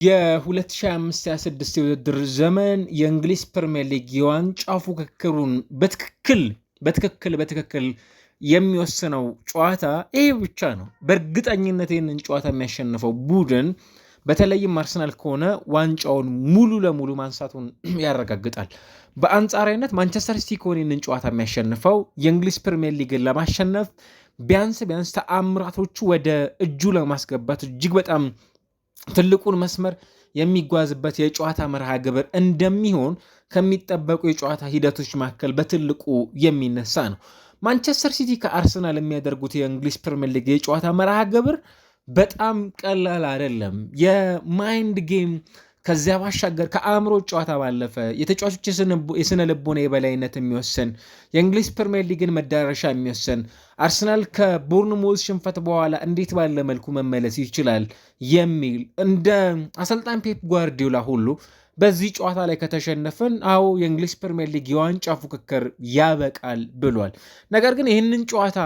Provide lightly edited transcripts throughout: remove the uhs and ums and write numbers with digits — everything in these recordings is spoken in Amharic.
የ2025-26 የውድድር ዘመን የእንግሊዝ ፕሪሚየር ሊግ የዋንጫ ፉክክሩን በትክክል የሚወስነው ጨዋታ ይሄ ብቻ ነው። በእርግጠኝነት ይህንን ጨዋታ የሚያሸንፈው ቡድን በተለይም አርሰናል ከሆነ ዋንጫውን ሙሉ ለሙሉ ማንሳቱን ያረጋግጣል። በአንጻራዊነት ማንቸስተር ሲቲ ከሆነ ይህንን ጨዋታ የሚያሸንፈው የእንግሊዝ ፕሪሚየር ሊግን ለማሸነፍ ቢያንስ ተአምራቶቹ ወደ እጁ ለማስገባት እጅግ በጣም ትልቁን መስመር የሚጓዝበት የጨዋታ መርሃ ግብር እንደሚሆን ከሚጠበቁ የጨዋታ ሂደቶች መካከል በትልቁ የሚነሳ ነው። ማንቸስተር ሲቲ ከአርሰናል የሚያደርጉት የእንግሊዝ ፕሪሚየር ሊግ የጨዋታ መርሃ ግብር በጣም ቀላል አይደለም። የማይንድ ጌም ከዚያ ባሻገር ከአእምሮ ጨዋታ ባለፈ የተጫዋቾች የስነ ልቦና የበላይነት የሚወሰን የእንግሊዝ ፕሪሚየር ሊግን መዳረሻ የሚወሰን አርሰናል ከቦርንሞዝ ሽንፈት በኋላ እንዴት ባለ መልኩ መመለስ ይችላል የሚል እንደ አሰልጣኝ ፔፕ ጓርዲዮላ ሁሉ በዚህ ጨዋታ ላይ ከተሸነፈን አዎ የእንግሊዝ ፕሪሚየር ሊግ የዋንጫ ፉክክር ያበቃል ብሏል። ነገር ግን ይህንን ጨዋታ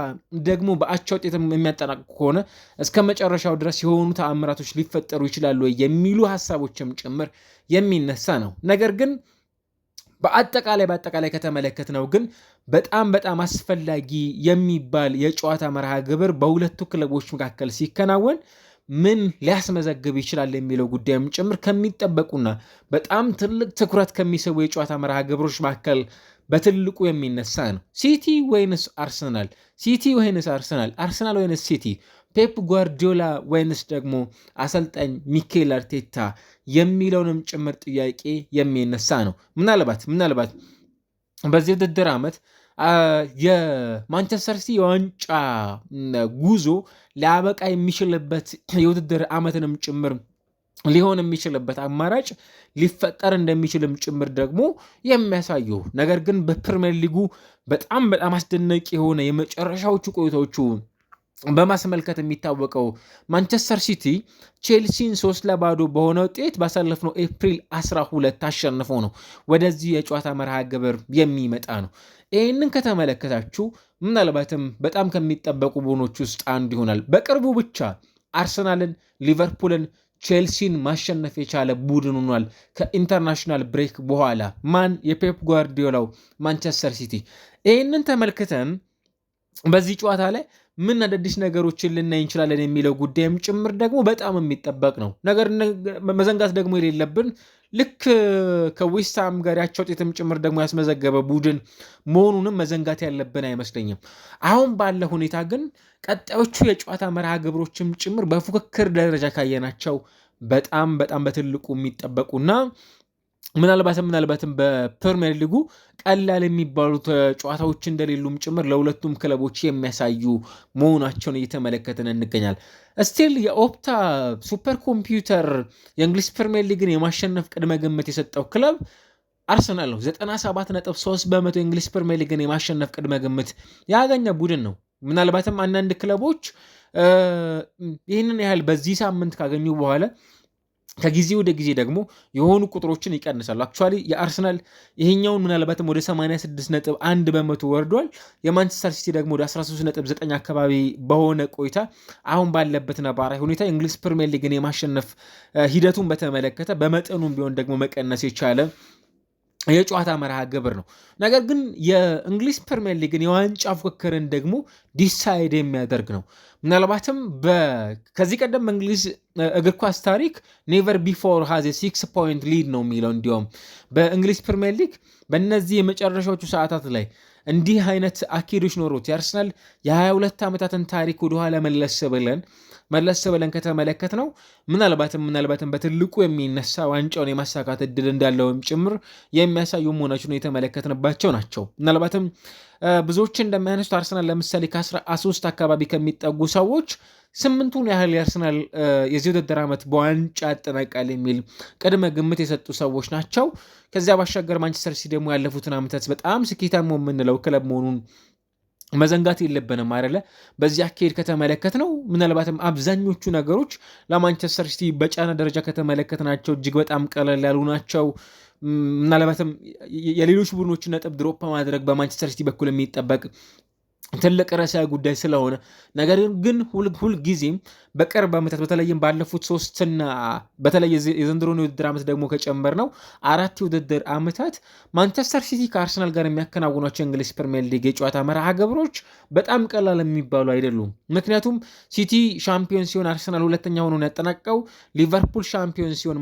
ደግሞ በአቻ ውጤት የሚያጠናቅቁ ከሆነ እስከ መጨረሻው ድረስ የሆኑ ተአምራቶች ሊፈጠሩ ይችላሉ የሚሉ ሀሳቦችም ጭምር የሚነሳ ነው። ነገር ግን በአጠቃላይ ከተመለከትነው ግን በጣም አስፈላጊ የሚባል የጨዋታ መርሃ ግብር በሁለቱ ክለቦች መካከል ሲከናወን ምን ሊያስመዘግብ ይችላል የሚለው ጉዳይም ጭምር ከሚጠበቁና በጣም ትልቅ ትኩረት ከሚስቡ የጨዋታ መርሃ ግብሮች መካከል በትልቁ የሚነሳ ነው። ሲቲ ወይንስ አርሰናል? ሲቲ ወይንስ አርሰናል? አርሰናል ወይንስ ሲቲ? ፔፕ ጓርዲዮላ ወይንስ ደግሞ አሰልጣኝ ሚኬል አርቴታ የሚለውንም ጭምር ጥያቄ የሚነሳ ነው። ምናልባት በዚህ ውድድር ዓመት የማንቸስተር ሲቲ የዋንጫ ጉዞ ሊያበቃ የሚችልበት የውድድር ዓመትንም ጭምር ሊሆን የሚችልበት አማራጭ ሊፈጠር እንደሚችልም ጭምር ደግሞ የሚያሳዩ ነገር ግን በፕሪሚየር ሊጉ በጣም አስደናቂ የሆነ የመጨረሻዎቹ ቆይታዎቹ በማስመልከት የሚታወቀው ማንቸስተር ሲቲ ቼልሲን 3-0 በሆነ ውጤት ባሳለፍነው ኤፕሪል 12 አሸንፎ ነው ወደዚህ የጨዋታ መርሃ ግብር የሚመጣ ነው። ይህንን ከተመለከታችሁ ምናልባትም በጣም ከሚጠበቁ ቡድኖች ውስጥ አንዱ ይሆናል። በቅርቡ ብቻ አርሰናልን፣ ሊቨርፑልን፣ ቼልሲን ማሸነፍ የቻለ ቡድን ሆኗል ከኢንተርናሽናል ብሬክ በኋላ። ማን? የፔፕ ጓርዲዮላው ማንቸስተር ሲቲ። ይህንን ተመልክተን በዚህ ጨዋታ ላይ ምን አዳዲስ ነገሮችን ልናይ እንችላለን የሚለው ጉዳይም ጭምር ደግሞ በጣም የሚጠበቅ ነው። ነገር መዘንጋት ደግሞ የሌለብን ልክ ከዌስትሃም ጋር ያቻ ውጤትም ጭምር ደግሞ ያስመዘገበ ቡድን መሆኑንም መዘንጋት ያለብን አይመስለኝም። አሁን ባለ ሁኔታ ግን ቀጣዮቹ የጨዋታ መርሃ ግብሮችም ጭምር በፉክክር ደረጃ ካየናቸው በጣም በትልቁ የሚጠበቁና ምናልባትም በፕሪሚየር ሊጉ ቀላል የሚባሉት ጨዋታዎች እንደሌሉም ጭምር ለሁለቱም ክለቦች የሚያሳዩ መሆናቸውን እየተመለከትን እንገኛል። ስቲል የኦፕታ ሱፐር ኮምፒውተር የእንግሊዝ ፕሪሚየር ሊግን የማሸነፍ ቅድመ ግምት የሰጠው ክለብ አርሰናል ነው። 97.3% የእንግሊዝ ፕሪሚየር ሊግን የማሸነፍ ቅድመ ግምት ያገኘ ቡድን ነው። ምናልባትም አንዳንድ ክለቦች ይህንን ያህል በዚህ ሳምንት ካገኙ በኋላ ከጊዜ ወደ ጊዜ ደግሞ የሆኑ ቁጥሮችን ይቀንሳሉ። አክቹዋሊ የአርሰናል ይሄኛውን ምናልባትም ወደ 86.1% ወርዷል። የማንቸስተር ሲቲ ደግሞ ወደ 13.9 አካባቢ በሆነ ቆይታ አሁን ባለበት ነባራዊ ሁኔታ የእንግሊዝ ፕሪሚየር ሊግን የማሸነፍ ሂደቱን በተመለከተ በመጠኑም ቢሆን ደግሞ መቀነስ የቻለ የጨዋታ መርሃ ግብር ነው። ነገር ግን የእንግሊዝ ፕሪሚየር ሊግን የዋንጫ ፉክክርን ደግሞ ዲሳይድ የሚያደርግ ነው። ምናልባትም ከዚህ ቀደም በእንግሊዝ እግር ኳስ ታሪክ ኔቨር ቢፎር ሃዝ 6 ፖይንት ሊድ ነው የሚለው። እንዲሁም በእንግሊዝ ፕሪሚየር ሊግ በእነዚህ የመጨረሻዎቹ ሰዓታት ላይ እንዲህ አይነት አካሄዶች ኖሮት የአርሰናል የ22 ዓመታትን ታሪክ ወደኋላ መለስ ብለን ከተመለከት ነው ምናልባትም በትልቁ የሚነሳ ዋንጫውን የማሳካት እድል እንዳለውም ጭምር የሚያሳዩ መሆናቸውን የተመለከትንባቸው ናቸው። ምናልባትም ብዙዎች እንደሚያነሱት አርሰናል ለምሳሌ ከ13 አካባቢ ከሚጠጉ ሰዎች 8ቱን ያህል የአርሰናል የዚህ ውድድር ዓመት በዋንጫ ያጠናቃል የሚል ቅድመ ግምት የሰጡ ሰዎች ናቸው። ከዚያ ባሻገር ማንቸስተር ሲቲ ደግሞ ያለፉትን ዓመታት በጣም ስኬታማ የምንለው ክለብ መሆኑን መዘንጋት የለብንም አይደለ? በዚህ አካሄድ ከተመለከት ነው ምናልባትም አብዛኞቹ ነገሮች ለማንቸስተር ሲቲ በጫና ደረጃ ከተመለከትናቸው እጅግ በጣም ቀለል ያሉ ናቸው። ምናልባትም የሌሎች ቡድኖችን ነጥብ ድሮፕ ማድረግ በማንቸስተር ሲቲ በኩል የሚጠበቅ ትልቅ ርዕሰ ጉዳይ ስለሆነ ነገር ግን ሁልጊዜም በቅርብ ዓመታት በተለይም ባለፉት ሶስትና በተለይ የዘንድሮን የውድድር ዓመት ደግሞ ከጨመር ነው 4 የውድድር ዓመታት ማንቸስተር ሲቲ ከአርሰናል ጋር የሚያከናውኗቸው እንግሊዝ ፕሪሚየር ሊግ የጨዋታ መርሃ ግብሮች በጣም ቀላል የሚባሉ አይደሉም። ምክንያቱም ሲቲ ሻምፒዮን ሲሆን አርሰናል ሁለተኛ ሆኖ ነው ያጠናቀው። ሊቨርፑል ሻምፒዮን ሲሆን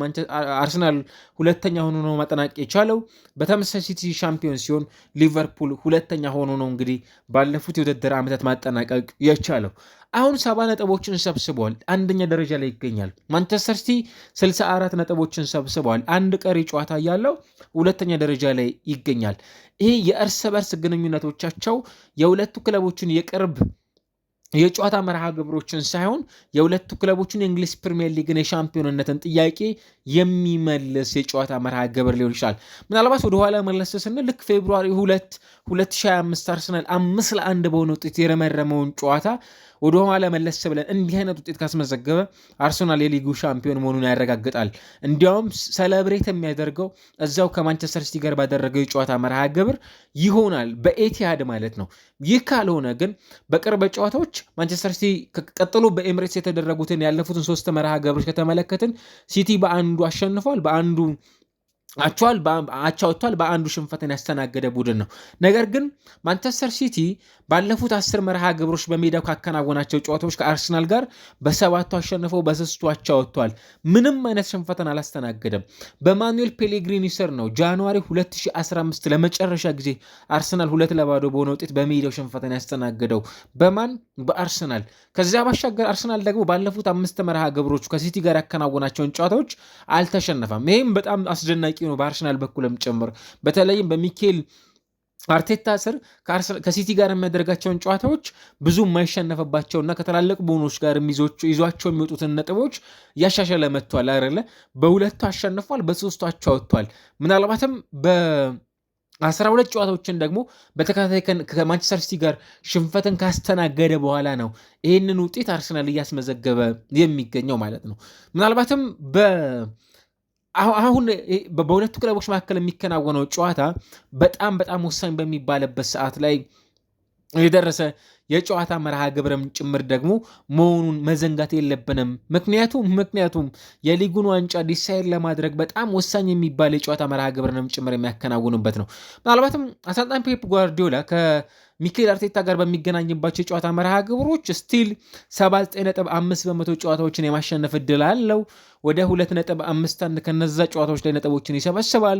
አርሰናል ሁለተኛ ሆኖ ነው ማጠናቀቅ የቻለው። በተመሳሳይ ሲቲ ሻምፒዮን ሲሆን ሊቨርፑል ሁለተኛ ሆኖ ነው እንግዲህ ባለፉት የውድድር ዓመታት ማጠናቀቅ የቻለው። አሁን 70 ነጥቦችን ሰብስበዋል፣ አንደኛ ደረጃ ላይ ይገኛል። ማንቸስተር ሲቲ 64 ነጥቦችን ሰብስበዋል፣ አንድ ቀሪ ጨዋታ ያለው ሁለተኛ ደረጃ ላይ ይገኛል። ይህ የእርስ በርስ ግንኙነቶቻቸው የሁለቱ ክለቦችን የቅርብ የጨዋታ መርሃ ግብሮችን ሳይሆን የሁለቱ ክለቦችን የእንግሊዝ ፕሪሚየር ሊግን የሻምፒዮንነትን ጥያቄ የሚመልስ የጨዋታ መርሃ ግብር ሊሆን ይችላል። ምናልባት ወደኋላ መለስ ስንል ልክ ፌብሩዋሪ 2025 አርሰናል 5-1 በሆነ ውጤት የረመረመውን ጨዋታ ወደኋላ መለስ ብለን እንዲህ አይነት ውጤት ካስመዘገበ አርሰናል የሊጉ ሻምፒዮን መሆኑን ያረጋግጣል። እንዲያውም ሰለብሬት የሚያደርገው እዛው ከማንቸስተር ሲቲ ጋር ባደረገው የጨዋታ መርሃ ግብር ይሆናል፣ በኤቲሃድ ማለት ነው። ይህ ካልሆነ ግን በቅርብ ጨዋታዎች ማንቸስተር ሲቲ ቀጥሎ በኤምሬትስ የተደረጉትን ያለፉትን 3 መርሃ ግብሮች ከተመለከትን ሲቲ በአንዱ አሸንፏል፣ በአንዱ አቻ ወጥቷል፣ በአንዱ ሽንፈትን ያስተናገደ ቡድን ነው። ነገር ግን ማንቸስተር ሲቲ ባለፉት 10 መርሃ ግብሮች በሜዳው ካከናወናቸው ጨዋታዎች ከአርሰናል ጋር በ7 አሸንፈው በ3 አቻ ወጥቷል። ምንም አይነት ሽንፈትን አላስተናገደም። በማኑኤል ፔሌግሪኒ ስር ነው ጃንዋሪ 2015 ለመጨረሻ ጊዜ አርሰናል 2-0 በሆነ ውጤት በሜዳው ሽንፈትን ያስተናገደው በማን በአርሰናል። ከዚያ ባሻገር አርሰናል ደግሞ ባለፉት 5 መርሃ ግብሮች ከሲቲ ጋር ያከናወናቸውን ጨዋታዎች አልተሸነፈም። ይህም በጣም አስደናቂ ነው በአርሰናል በኩልም ጭምር። በተለይም በሚኬል አርቴታ ስር ከሲቲ ጋር የሚያደርጋቸውን ጨዋታዎች ብዙ የማይሸነፍባቸውና ከትላልቅ ቡድኖች ጋር ይዟቸው የሚወጡትን ነጥቦች እያሻሻለ መጥቷል አይደለ? በ2 አሸንፏል፣ በ3 አቻ ወጥቷል። ምናልባትም በ12 ጨዋታዎችን ደግሞ በተከታታይ ከማንቸስተር ሲቲ ጋር ሽንፈትን ካስተናገደ በኋላ ነው ይህንን ውጤት አርሰናል እያስመዘገበ የሚገኘው ማለት ነው። ምናልባትም አሁን በሁለቱ ክለቦች መካከል የሚከናወነው ጨዋታ በጣም በጣም ወሳኝ በሚባልበት ሰዓት ላይ የደረሰ የጨዋታ መርሃ ግብርም ጭምር ደግሞ መሆኑን መዘንጋት የለብንም። ምክንያቱም የሊጉን ዋንጫ ዲሳይድ ለማድረግ በጣም ወሳኝ የሚባል የጨዋታ መርሃ ግብርንም ጭምር የሚያከናውኑበት ነው። ምናልባትም አሰልጣኝ ፔፕ ጓርዲዮላ ከሚኬል አርቴታ ጋር በሚገናኝባቸው የጨዋታ መርሃ ግብሮች ስቲል 79.5% ጨዋታዎችን የማሸነፍ እድል አለው። ወደ 2.51 ከነዛ ጨዋታዎች ላይ ነጥቦችን ይሰበስባል።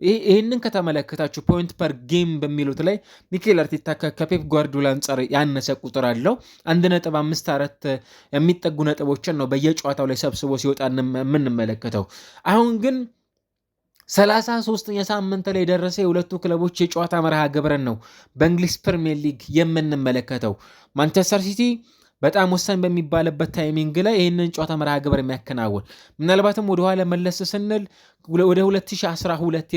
ይህንን ከተመለከታችሁ ፖይንት ፐር ጌም በሚሉት ላይ ሚኬል አርቴታ ከፔፕ ጓርዲዮላ አንጻር ያነሰ ቁጥር አለው። 1.54 የሚጠጉ ነጥቦችን ነው በየጨዋታው ላይ ሰብስቦ ሲወጣ የምንመለከተው። አሁን ግን 33ኛ ሳምንት ላይ የደረሰ የሁለቱ ክለቦች የጨዋታ መርሃ ግብርን ነው በእንግሊዝ ፕሪሚየር ሊግ የምንመለከተው። ማንቸስተር ሲቲ በጣም ወሳኝ በሚባልበት ታይሚንግ ላይ ይህንን ጨዋታ መርሃ ግብር የሚያከናውን ምናልባትም ወደኋላ መለስ ስንል ወደ 2012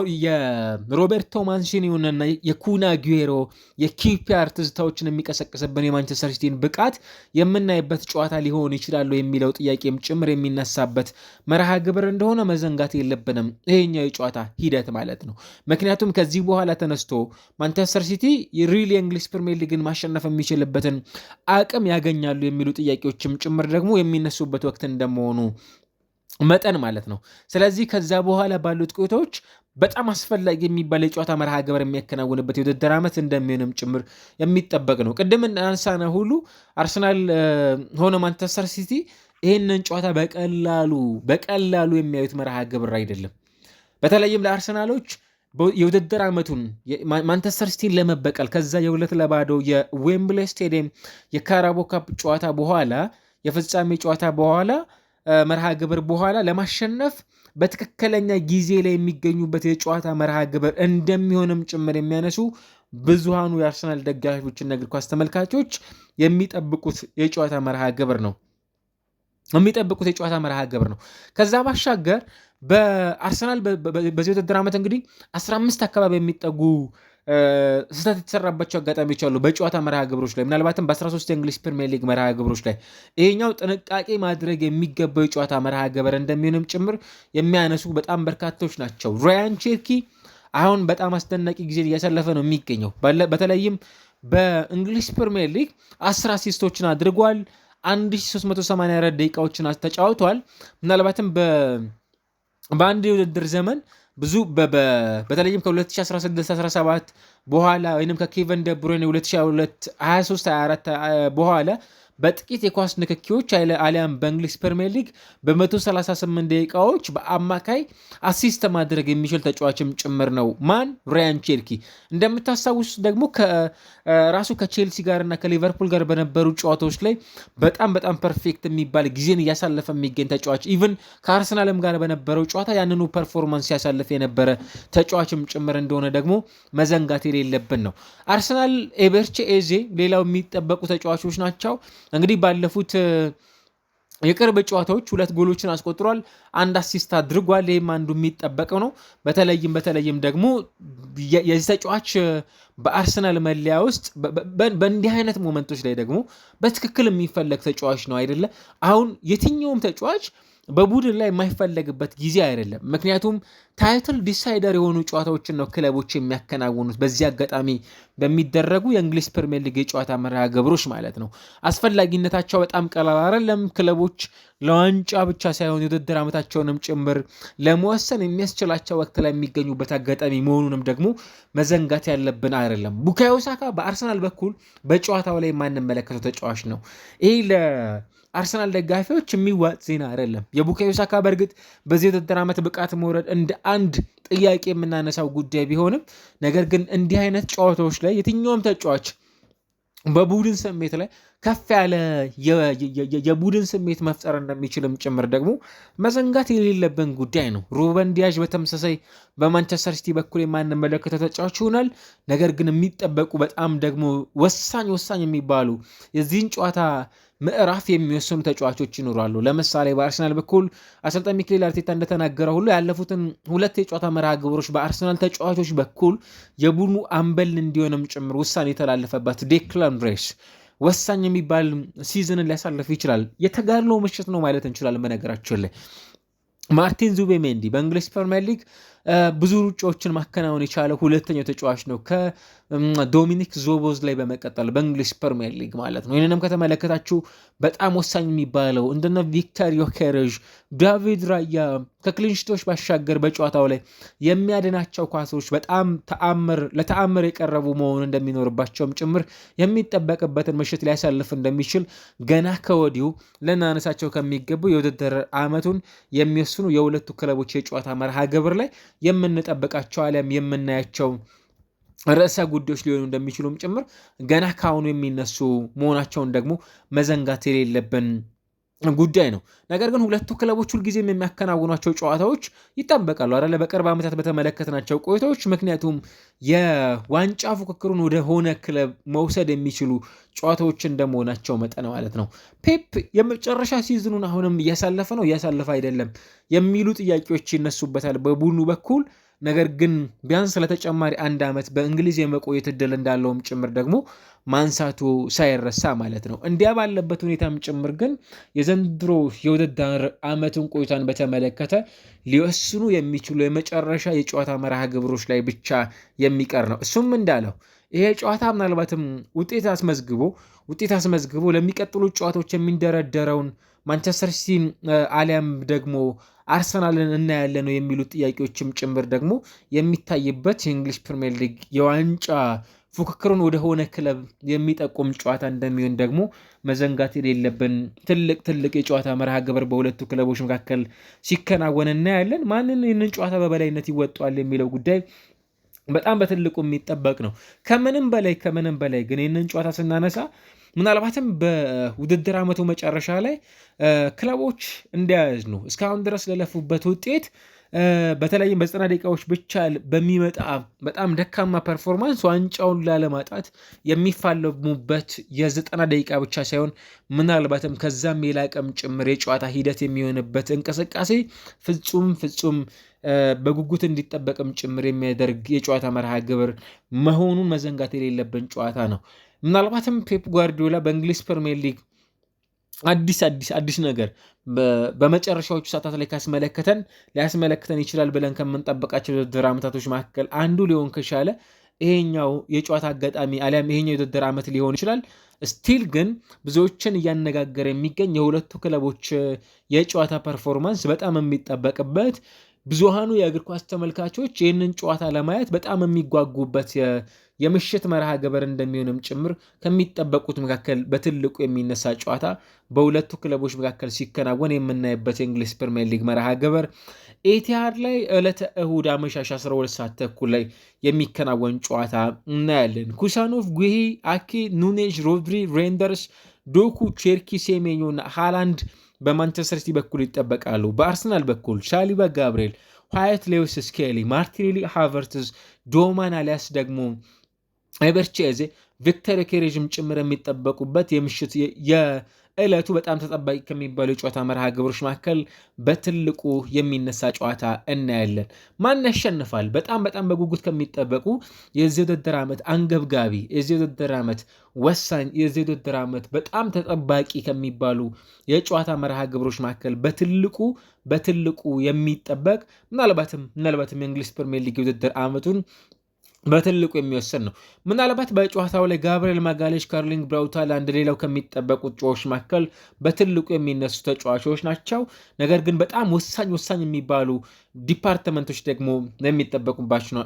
የሮቤርቶ ማንሲኒዮንና የኩን አጉዌሮ የኪፒአር ትዝታዎችን የሚቀሰቅስብን የማንቸስተር ሲቲን ብቃት የምናይበት ጨዋታ ሊሆን ይችላሉ የሚለው ጥያቄም ጭምር የሚነሳበት መርሃ ግብር እንደሆነ መዘንጋት የለብንም። ይሄኛው የጨዋታ ሂደት ማለት ነው። ምክንያቱም ከዚህ በኋላ ተነስቶ ማንቸስተር ሲቲ ሪል የእንግሊዝ ፕሪሚየር ሊግን ማሸነፍ የሚችልበትን አቅም ያገኛሉ የሚሉ ጥያቄዎችም ጭምር ደግሞ የሚነሱበት ወቅት እንደመሆኑ መጠን ማለት ነው። ስለዚህ ከዛ በኋላ ባሉት ቆይታዎች በጣም አስፈላጊ የሚባል የጨዋታ መርሃ ግብር የሚያከናውንበት የውድድር ዓመት እንደሚሆንም ጭምር የሚጠበቅ ነው። ቅድም እናንሳነ ሁሉ አርሰናል ሆነ ማንቸስተር ሲቲ ይህንን ጨዋታ በቀላሉ የሚያዩት መርሃ ግብር አይደለም። በተለይም ለአርሰናሎች የውድድር ዓመቱን ማንቸስተር ሲቲን ለመበቀል ከዛ የ2-0 የዌምብሌ ስቴዲየም የካራቦ ካፕ ጨዋታ በኋላ የፍጻሜ ጨዋታ በኋላ መርሃ ግብር በኋላ ለማሸነፍ በትክክለኛ ጊዜ ላይ የሚገኙበት የጨዋታ መርሃ ግብር እንደሚሆንም ጭምር የሚያነሱ ብዙሃኑ የአርሰናል ደጋፊዎችና እግር ኳስ ተመልካቾች የሚጠብቁት የጨዋታ መርሃ ግብር ነው። ከዛ ባሻገር በአርሰናል በዚህ ውድድር ዓመት እንግዲህ 15 አካባቢ የሚጠጉ ስህተት የተሰራባቸው አጋጣሚዎች አሉ በጨዋታ መርሃ ግብሮች ላይ፣ ምናልባትም በ13 የእንግሊዝ ፕሪሚየር ሊግ መርሃ ግብሮች ላይ ይሄኛው ጥንቃቄ ማድረግ የሚገባው የጨዋታ መርሃ ግብር እንደሚሆንም ጭምር የሚያነሱ በጣም በርካቶች ናቸው። ራያን ቼርኪ አሁን በጣም አስደናቂ ጊዜ እያሳለፈ ነው የሚገኘው። በተለይም በእንግሊዝ ፕሪሚየር ሊግ 10 አሲስቶችን አድርጓል። 1384 ደቂቃዎችን ተጫውቷል። ምናልባትም በአንድ የውድድር ዘመን ብዙ በተለይም ከ2016-17 በኋላ ወይም ከኬቨን ደብሮይን 2022-23-24 በኋላ በጥቂት የኳስ ንክኪዎች አሊያም በእንግሊዝ ፕሪሚየር ሊግ በ138 ደቂቃዎች በአማካይ አሲስት ማድረግ የሚችል ተጫዋችም ጭምር ነው። ማን? ራያን ቼርኪ። እንደምታስታውሱት ደግሞ ራሱ ከቼልሲ ጋር እና ከሊቨርፑል ጋር በነበሩ ጨዋታዎች ላይ በጣም ፐርፌክት የሚባል ጊዜን እያሳለፈ የሚገኝ ተጫዋች፣ ኢቭን ከአርሰናልም ጋር በነበረው ጨዋታ ያንኑ ፐርፎርማንስ ሲያሳልፍ የነበረ ተጫዋችም ጭምር እንደሆነ ደግሞ መዘንጋት የሌለብን ነው። አርሰናል ኤቤርቼ ኤዜ ሌላው የሚጠበቁ ተጫዋቾች ናቸው። እንግዲህ ባለፉት የቅርብ ጨዋታዎች 2 ጎሎችን አስቆጥሯል፣ 1 አሲስት አድርጓል። ይህም አንዱ የሚጠበቀው ነው። በተለይም ደግሞ የዚህ ተጫዋች በአርሰናል መለያ ውስጥ በእንዲህ አይነት ሞመንቶች ላይ ደግሞ በትክክል የሚፈለግ ተጫዋች ነው አይደለ? አሁን የትኛውም ተጫዋች በቡድን ላይ የማይፈለግበት ጊዜ አይደለም። ምክንያቱም ታይትል ዲሳይደር የሆኑ ጨዋታዎችን ነው ክለቦች የሚያከናውኑት በዚህ አጋጣሚ በሚደረጉ የእንግሊዝ ፕሪሚየር ሊግ የጨዋታ መርሃ ግብሮች ማለት ነው። አስፈላጊነታቸው በጣም ቀላል አይደለም። ክለቦች ለዋንጫ ብቻ ሳይሆን የውድድር ዓመታቸውንም ጭምር ለመወሰን የሚያስችላቸው ወቅት ላይ የሚገኙበት አጋጣሚ መሆኑንም ደግሞ መዘንጋት ያለብን አይደለም። ቡካዮ ሳካ በአርሰናል በኩል በጨዋታው ላይ የማንመለከተው ተጫዋች ነው። ይህ አርሰናል ደጋፊዎች የሚዋጥ ዜና አይደለም። የቡካዮ ሳካ በእርግጥ በዚህ የውድድር ዓመት ብቃት መውረድ እንደ አንድ ጥያቄ የምናነሳው ጉዳይ ቢሆንም ነገር ግን እንዲህ አይነት ጨዋታዎች ላይ የትኛውም ተጫዋች በቡድን ስሜት ላይ ከፍ ያለ የቡድን ስሜት መፍጠር እንደሚችልም ጭምር ደግሞ መዘንጋት የሌለብን ጉዳይ ነው። ሩበን ዲያዥ በተመሳሳይ በማንቸስተር ሲቲ በኩል የማንመለከተው ተጫዋች ይሆናል። ነገር ግን የሚጠበቁ በጣም ደግሞ ወሳኝ የሚባሉ የዚህን ጨዋታ ምዕራፍ የሚወስኑ ተጫዋቾች ይኖራሉ። ለምሳሌ በአርሰናል በኩል አሰልጣኝ ሚኬል አርቴታ እንደተናገረ ሁሉ ያለፉትን 2 የጨዋታ መርሃ ግብሮች በአርሰናል ተጫዋቾች በኩል የቡድኑ አምበል እንዲሆንም ጭምር ውሳኔ የተላለፈበት ዴክላን ራይስ ወሳኝ የሚባል ሲዝንን ሊያሳልፍ ይችላል። የተጋድሎ ምሽት ነው ማለት እንችላለን። በነገራችን ላይ ማርቲን ዙቤሜንዲ በእንግሊዝ ፕሪሚየር ሊግ ብዙ ሩጫዎችን ማከናወን የቻለ ሁለተኛው ተጫዋች ነው ከዶሚኒክ ዞቦዝ ላይ በመቀጠል በእንግሊዝ ፕሪሚየር ሊግ ማለት ነው። ይህንንም ከተመለከታችሁ በጣም ወሳኝ የሚባለው እንደነ ቪክተር ዮኬሬዥ፣ ዳቪድ ራያ ከክሊንሽቶች ባሻገር በጨዋታው ላይ የሚያድናቸው ኳሶች በጣም ለተአምር የቀረቡ መሆን እንደሚኖርባቸውም ጭምር የሚጠበቅበትን ምሽት ሊያሳልፍ እንደሚችል ገና ከወዲሁ ልናነሳቸው ከሚገቡ የውድድር ዓመቱን የሚወስኑ የሁለቱ ክለቦች የጨዋታ መርሃ ግብር ላይ የምንጠብቃቸው አሊያም የምናያቸው ርዕሰ ጉዳዮች ሊሆኑ እንደሚችሉም ጭምር ገና ካሁኑ የሚነሱ መሆናቸውን ደግሞ መዘንጋት የሌለብን ጉዳይ ነው። ነገር ግን ሁለቱ ክለቦች ሁልጊዜም የሚያከናውኗቸው ጨዋታዎች ይጠበቃሉ አይደለ? በቅርብ ዓመታት በተመለከትናቸው ቆይታዎች፣ ምክንያቱም የዋንጫ ፉክክሩን ወደ ሆነ ክለብ መውሰድ የሚችሉ ጨዋታዎች እንደመሆናቸው መጠን ማለት ነው። ፔፕ የመጨረሻ ሲዝኑን አሁንም እያሳለፈ አይደለም የሚሉ ጥያቄዎች ይነሱበታል በቡድኑ በኩል። ነገር ግን ቢያንስ ለተጨማሪ 1 ዓመት በእንግሊዝ የመቆየት እድል እንዳለውም ጭምር ደግሞ ማንሳቱ ሳይረሳ ማለት ነው። እንዲያ ባለበት ሁኔታም ጭምር ግን የዘንድሮ የውድድር ዓመቱን ቆይታን በተመለከተ ሊወስኑ የሚችሉ የመጨረሻ የጨዋታ መርሃ ግብሮች ላይ ብቻ የሚቀር ነው። እሱም እንዳለው ይሄ ጨዋታ ምናልባትም ውጤት አስመዝግቦ ለሚቀጥሉ ጨዋታዎች የሚንደረደረውን ማንቸስተር ሲቲን አሊያም ደግሞ አርሰናልን እናያለን ነው የሚሉት ጥያቄዎችም ጭምር ደግሞ የሚታይበት የእንግሊዝ ፕሪሚየር ሊግ የዋንጫ ፉክክሩን ወደ ሆነ ክለብ የሚጠቁም ጨዋታ እንደሚሆን ደግሞ መዘንጋት የሌለብን ትልቅ የጨዋታ መርሃ ግብር በሁለቱ ክለቦች መካከል ሲከናወን እናያለን። ማንን ይህንን ጨዋታ በበላይነት ይወጣዋል የሚለው ጉዳይ በጣም በትልቁ የሚጠበቅ ነው። ከምንም በላይ ግን ይህንን ጨዋታ ስናነሳ ምናልባትም በውድድር ዓመቱ መጨረሻ ላይ ክለቦች እንዲያዝ ነው እስካሁን ድረስ ለለፉበት ውጤት በተለይም በ90 ደቂቃዎች ብቻ በሚመጣ በጣም ደካማ ፐርፎርማንስ ዋንጫውን ላለማጣት የሚፋለሙበት የ90 ደቂቃ ብቻ ሳይሆን ምናልባትም ከዛም የላቀም ጭምር የጨዋታ ሂደት የሚሆንበት እንቅስቃሴ ፍጹም በጉጉት እንዲጠበቅም ጭምር የሚያደርግ የጨዋታ መርሃ ግብር መሆኑን መዘንጋት የሌለብን ጨዋታ ነው። ምናልባትም ፔፕ ጓርዲዮላ በእንግሊዝ ፕሪሚየር ሊግ አዲስ ነገር በመጨረሻዎቹ ሰዓታት ላይ ሊያስመለክተን ይችላል ብለን ከምንጠብቃቸው የውድድር ዓመታቶች መካከል አንዱ ሊሆን ከቻለ ይሄኛው የጨዋታ አጋጣሚ አሊያም ይሄኛው የውድድር ዓመት ሊሆን ይችላል። ስቲል ግን ብዙዎችን እያነጋገረ የሚገኝ የሁለቱ ክለቦች የጨዋታ ፐርፎርማንስ በጣም የሚጠበቅበት ብዙሃኑ የእግር ኳስ ተመልካቾች ይህንን ጨዋታ ለማየት በጣም የሚጓጉበት የምሽት መርሃ ግብር እንደሚሆንም ጭምር ከሚጠበቁት መካከል በትልቁ የሚነሳ ጨዋታ በሁለቱ ክለቦች መካከል ሲከናወን የምናይበት የእንግሊዝ ፕሪሚየር ሊግ መርሃ ግብር ኤቲሃድ ላይ ዕለተ እሁድ አመሻሽ 12 ሰዓት ተኩል ላይ የሚከናወን ጨዋታ እናያለን። ኩሳኖቭ፣ ጉሂ፣ አኪ፣ ኑኔዥ፣ ሮድሪ፣ ሬንደርስ፣ ዶኩ፣ ቼርኪ፣ ሴሜኞ እና ሃላንድ በማንቸስተር ሲቲ በኩል ይጠበቃሉ። በአርሰናል በኩል ሻሊባ፣ ጋብርኤል፣ ዋይት፣ ሌዊስ ስኬሊ፣ ማርቲኔሊ፣ ሃቨርትዝ፣ ዶማን አሊያስ ደግሞ ኤበርቼዜ፣ ቪክተር ኬሬጅም ጭምር የሚጠበቁበት የምሽት የዕለቱ በጣም ተጠባቂ ከሚባሉ የጨዋታ መርሃ ግብሮች መካከል በትልቁ የሚነሳ ጨዋታ እናያለን። ማን ያሸንፋል? በጣም በጉጉት ከሚጠበቁ የዚህ ውድድር ዓመት አንገብጋቢ፣ የዚህ ውድድር ዓመት ወሳኝ፣ የዚህ ውድድር ዓመት በጣም ተጠባቂ ከሚባሉ የጨዋታ መርሃ ግብሮች መካከል በትልቁ የሚጠበቅ ምናልባትም የእንግሊዝ ፕሪሚየር ሊግ የውድድር ዓመቱን በትልቁ የሚወሰን ነው። ምናልባት በጨዋታው ላይ ጋብርኤል ማጋሌሽ፣ ካርሊንግ ብራውት ሃላንድ ሌላው ከሚጠበቁት ተጫዋቾች መካከል በትልቁ የሚነሱ ተጫዋቾች ናቸው። ነገር ግን በጣም ወሳኝ የሚባሉ ዲፓርትመንቶች ደግሞ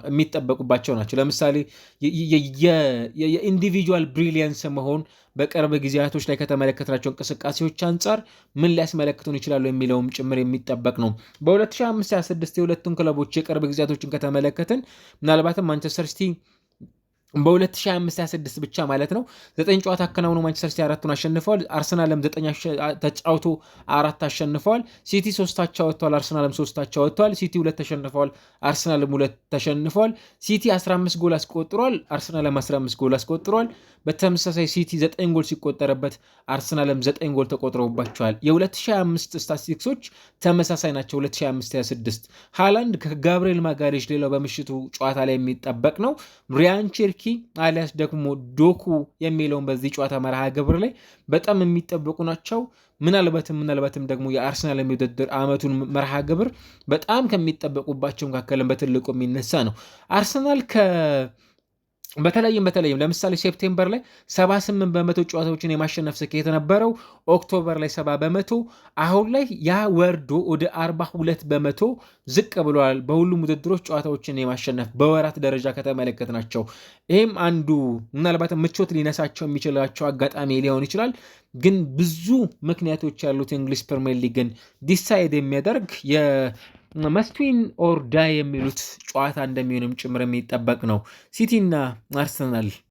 የሚጠበቁባቸው ናቸው። ለምሳሌ የኢንዲቪጁዋል ብሪሊየንስ መሆን በቅርብ ጊዜያቶች ላይ ከተመለከትናቸው እንቅስቃሴዎች አንጻር ምን ሊያስመለክቱን ይችላሉ የሚለውም ጭምር የሚጠበቅ ነው። በ2025/26 የሁለቱን ክለቦች የቅርብ ጊዜያቶችን ከተመለከትን ምናልባትም ማንቸስተር ሲቲ በ2025/26 ብቻ ማለት ነው 9 ጨዋታ አከናውኖ ማንቸስተር ሲቲ 4ቱን አሸንፈዋል። አርሰናልም 9 ተጫውቶ 4 አሸንፈዋል። ሲቲ 3 አቻ ወጥቷል፣ አርሰናልም 3 አቻ ወጥቷል። ሲቲ 2 ተሸንፈዋል፣ አርሰናልም 2 ተሸንፈዋል። ሲቲ 15 ጎል አስቆጥሯል፣ አርሰናልም 15 ጎል አስቆጥሯል። በተመሳሳይ ሲቲ 9 ጎል ሲቆጠረበት አርሰናልም 9 ጎል ተቆጥረውባቸዋል። የ2025 ስታቲስቲክሶች ተመሳሳይ ናቸው። 2025/26 ሃላንድ ከጋብርኤል ማጋሌሽ ሌላው በምሽቱ ጨዋታ ላይ የሚጠበቅ ነው። ሪያን ቼርኪ አሊያስ ደግሞ ዶኩ የሚለውን በዚህ ጨዋታ መርሃ ግብር ላይ በጣም የሚጠበቁ ናቸው። ምናልባትም ደግሞ የአርሰናል የውድድር ዓመቱን መርሃ ግብር በጣም ከሚጠበቁባቸው መካከልም በትልቁ የሚነሳ ነው። አርሰናል በተለይም ለምሳሌ ሴፕቴምበር ላይ 78 በመቶ ጨዋታዎችን የማሸነፍ ስኬት ነበረው። ኦክቶበር ላይ 70 በመቶ፣ አሁን ላይ ያ ወርዶ ወደ 42 በመቶ ዝቅ ብለዋል። በሁሉም ውድድሮች ጨዋታዎችን የማሸነፍ በወራት ደረጃ ከተመለከት ናቸው። ይህም አንዱ ምናልባትም ምቾት ሊነሳቸው የሚችላቸው አጋጣሚ ሊሆን ይችላል። ግን ብዙ ምክንያቶች ያሉት የእንግሊዝ ፕሪሚየር ሊግን ዲሳይድ የሚያደርግ መስትዊን ኦር ዳይ የሚሉት ጨዋታ እንደሚሆንም ጭምር የሚጠበቅ ነው። ሲቲ እና አርሰናል